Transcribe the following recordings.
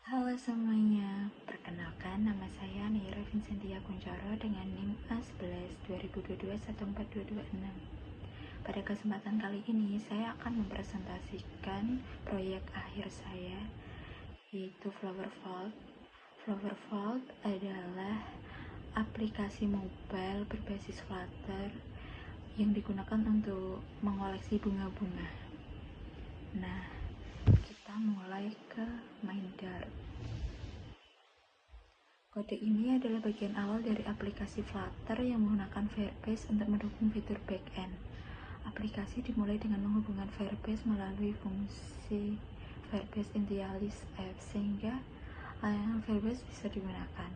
Halo semuanya, perkenalkan nama saya Nira Vincentia Kuncoro dengan NIM A11 2022-14226. Pada kesempatan kali ini, saya akan mempresentasikan proyek akhir saya, yaitu Flower Vault. Flower Vault adalah aplikasi mobile berbasis Flutter yang digunakan untuk mengoleksi bunga-bunga. Nah, kita mulai ke Minedart. Kode ini adalah bagian awal dari aplikasi Flutter yang menggunakan Firebase untuk mendukung fitur backend. Aplikasi dimulai dengan menghubungkan Firebase melalui fungsi Firebase Initialize App sehingga layanan Firebase bisa digunakan.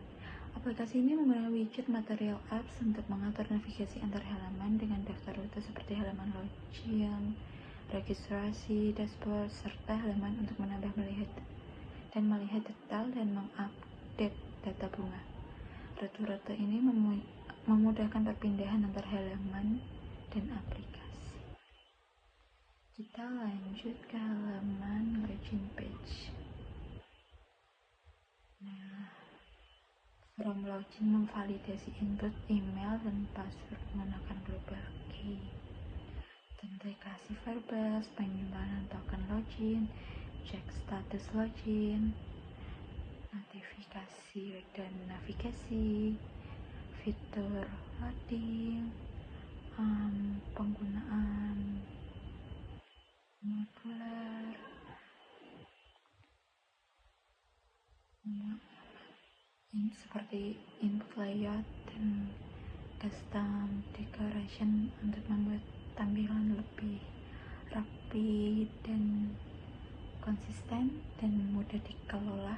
Aplikasi ini menggunakan widget Material Apps untuk mengatur navigasi antar halaman dengan daftar rute seperti halaman login, registrasi, dashboard, serta halaman untuk menambah melihat detail dan mengupdate data bunga. Rute-rute ini memudahkan perpindahan antar halaman dan aplikasi. Kita lanjut ke halaman login page. Nah, from login memvalidasi input email dan password menggunakan global key. Autentikasi verbal, penyimpanan token login, cek status login, notifikasi dan navigasi, fitur loading, penggunaan modular, ini seperti input layout dan custom decoration untuk membuat tampilan lebih rapi dan konsisten dan mudah dikelola.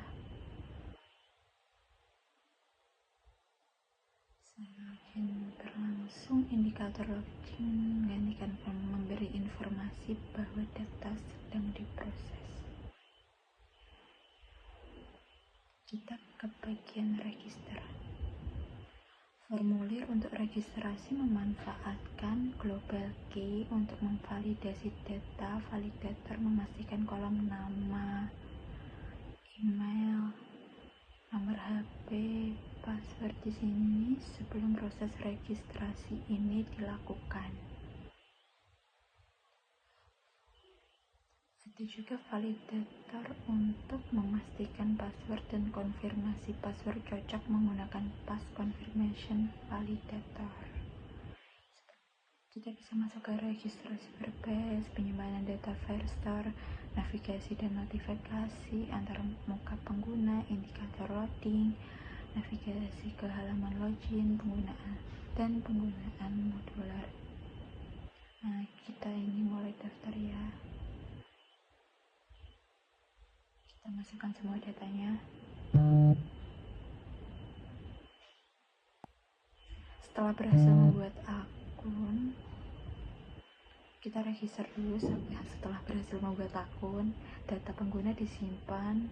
Semakin berlangsung, indikator login menggantikan memberi informasi bahwa data sedang diproses. Kita ke bagian register. Formulir untuk registrasi memanfaatkan global key untuk memvalidasi data. Validator memastikan kolom nama, email, nomor HP, password di sini sebelum proses registrasi ini dilakukan. Ada juga validator untuk memastikan password dan konfirmasi password cocok menggunakan pass confirmation validator. Kita bisa masuk ke registrasi Firebase, penyimpanan data Firestore, navigasi dan notifikasi antar muka pengguna, indikator loading, navigasi ke halaman login, penggunaan modular. Nah, kita ini mulai daftar ya. Kita masukkan semua datanya. Setelah berhasil membuat akun, kita register dulu. Setelah berhasil membuat akun, data pengguna disimpan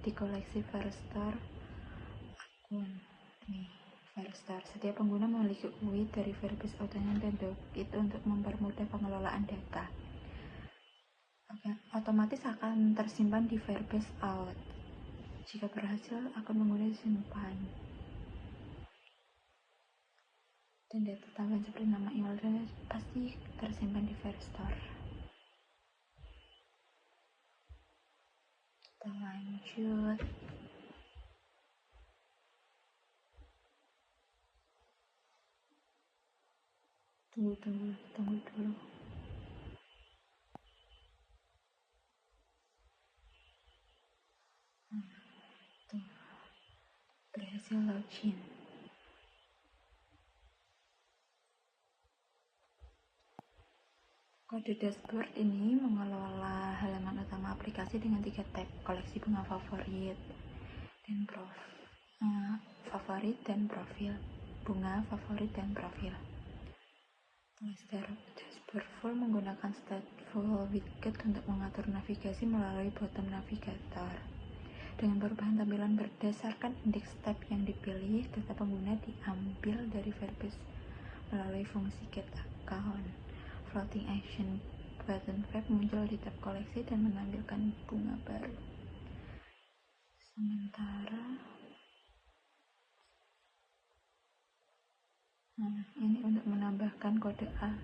di koleksi Firestore akun. Nih, Firestore. Setiap pengguna memiliki UI dari Firebase Authent dan Dockit untuk mempermudah pengelolaan data. Otomatis akan tersimpan di Firebase Out. Jika berhasil, akun pengguna disimpan. Dan data tambahan seperti nama, email, dan pasti tersimpan di Firestore. Kita lanjut. Tunggu dulu. Tuh, berhasil login. Kode dashboard ini mengelola halaman utama aplikasi dengan 3 tab: koleksi bunga favorit dan profil, bunga favorit dan profil. Dashboard full menggunakan stateful widget untuk mengatur navigasi melalui bottom navigator. Dengan perubahan tampilan berdasarkan indeks tab yang dipilih, data pengguna diambil dari Firebase melalui fungsi get account. Floating action button web muncul di tab koleksi dan menampilkan bunga baru. Sementara ini untuk menambahkan kode A,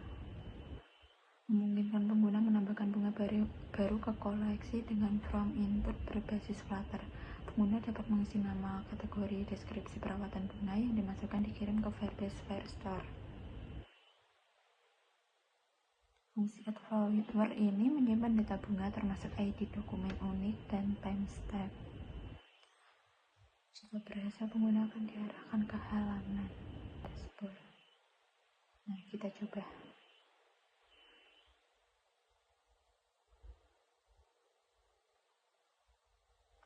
memungkinkan pengguna menambahkan bunga baru ke koleksi dengan from input berbasis Flutter. Pengguna dapat mengisi nama, kategori, deskripsi perawatan bunga yang dimasukkan dikirim ke Firebase Firestore. Fungsi add flower ini menyimpan data bunga termasuk ID dokumen unik dan timestamp. Jika berhasil, pengguna akan diarahkan ke halaman dashboard. Nah, kita coba.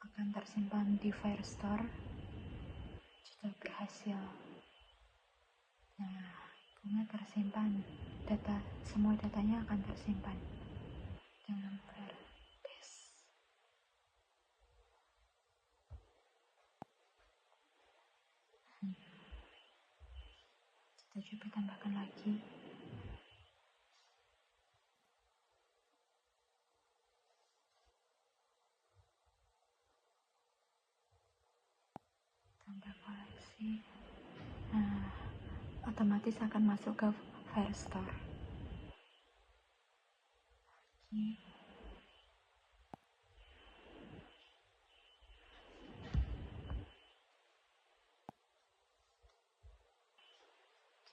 Akan tersimpan di Firestore jika berhasil. Nah, bunga tersimpan, semua datanya akan tersimpan dalam Firebase. Kita coba tambahkan lagi. Tambah koleksi. Nah, otomatis akan masuk ke Firestore.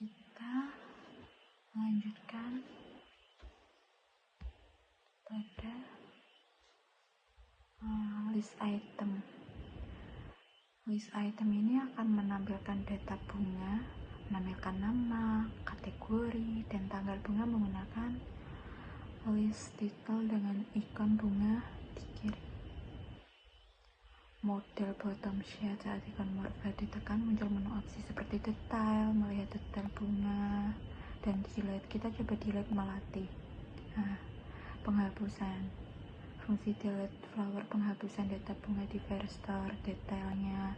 Kita lanjutkan pada list item. List item ini akan menampilkan data bunga, menampilkan nama, kategori, dan tanggal bunga menggunakan list title dengan ikon bunga di kiri. Model bottom shade. Saat ikon morph ditekan, muncul menu opsi seperti detail, melihat detail bunga, dan delete. Kita coba delete melatih. Nah, penghapusan. Fungsi delete flower, penghapusan data bunga di Firestore, detailnya.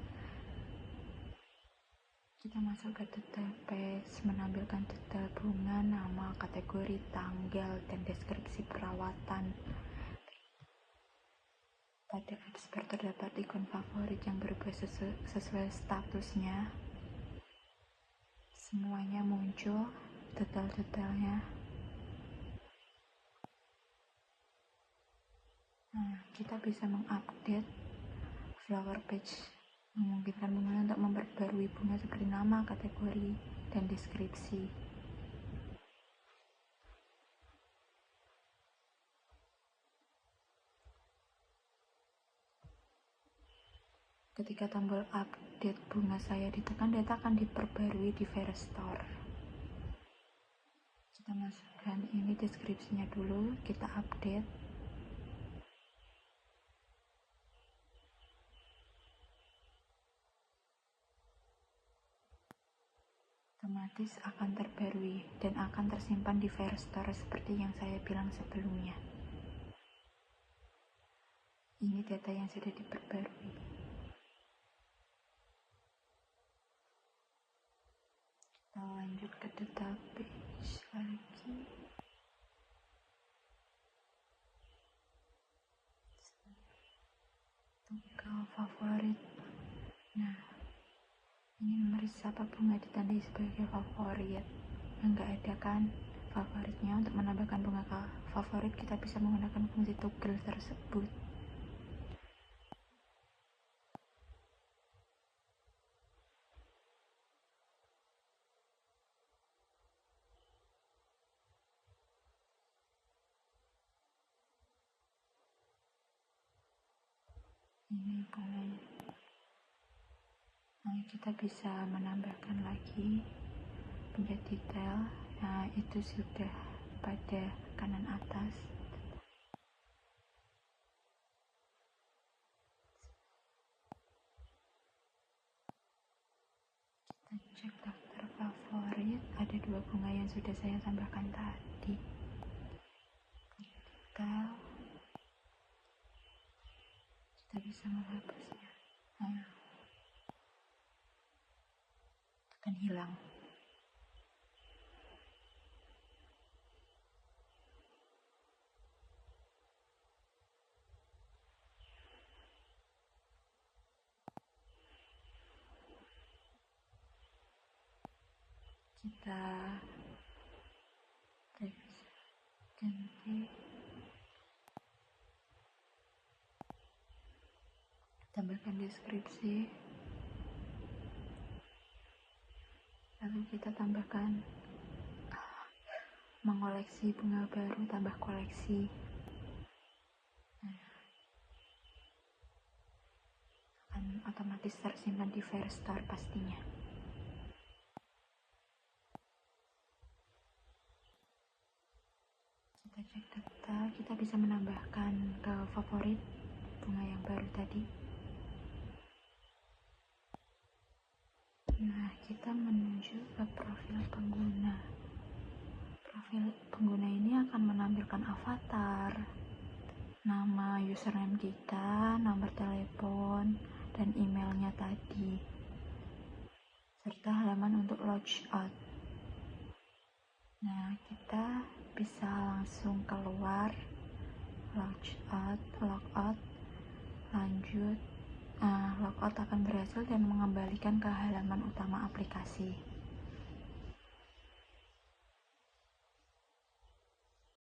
Kita masuk ke detail page, menampilkan detail bunga, nama, kategori, tanggal, dan deskripsi perawatan. Pada expert terdapat ikon favorit yang berubah sesuai statusnya. Semuanya muncul, detail-detailnya. Nah, kita bisa mengupdate flower page, memungkinkan pengguna untuk memperbarui bunga seperti nama, kategori, dan deskripsi. Ketika tombol update bunga saya ditekan, data akan diperbarui di Firestore. Kita masukkan ini deskripsinya dulu, kita update. Otomatis akan terbarui dan akan tersimpan di Firestore seperti yang saya bilang sebelumnya. Ini data yang sudah diperbarui. Kita lanjut ke database lagi. Tanggal favorit. Nah, ini nomor siapa bunga ditandai sebagai favorit. Enggak ada kan favoritnya. Untuk menambahkan bunga ke favorit, kita bisa menggunakan fungsi toggle tersebut. Ini bunganya. Nah, kita bisa menambahkan lagi pencet detail. Nah, itu sudah pada kanan atas. Kita cek daftar favorit, ada 2 bunga yang sudah saya tambahkan tadi. Detail, kita bisa menghapusnya. Nah, akan hilang. kita teks ganti, tambahkan deskripsi, lalu kita tambahkan mengoleksi bunga baru, tambah koleksi. Akan otomatis tersimpan di Firestore pastinya. Kita cek data, kita bisa menambahkan ke favorit bunga yang baru tadi. Nah, kita menuju ke profil pengguna. Profil pengguna ini akan menampilkan avatar, nama username kita, nomor telepon, dan emailnya tadi, serta halaman untuk logout. Nah, kita bisa langsung keluar, logout, lanjut. Logout akan berhasil dan mengembalikan ke halaman utama aplikasi.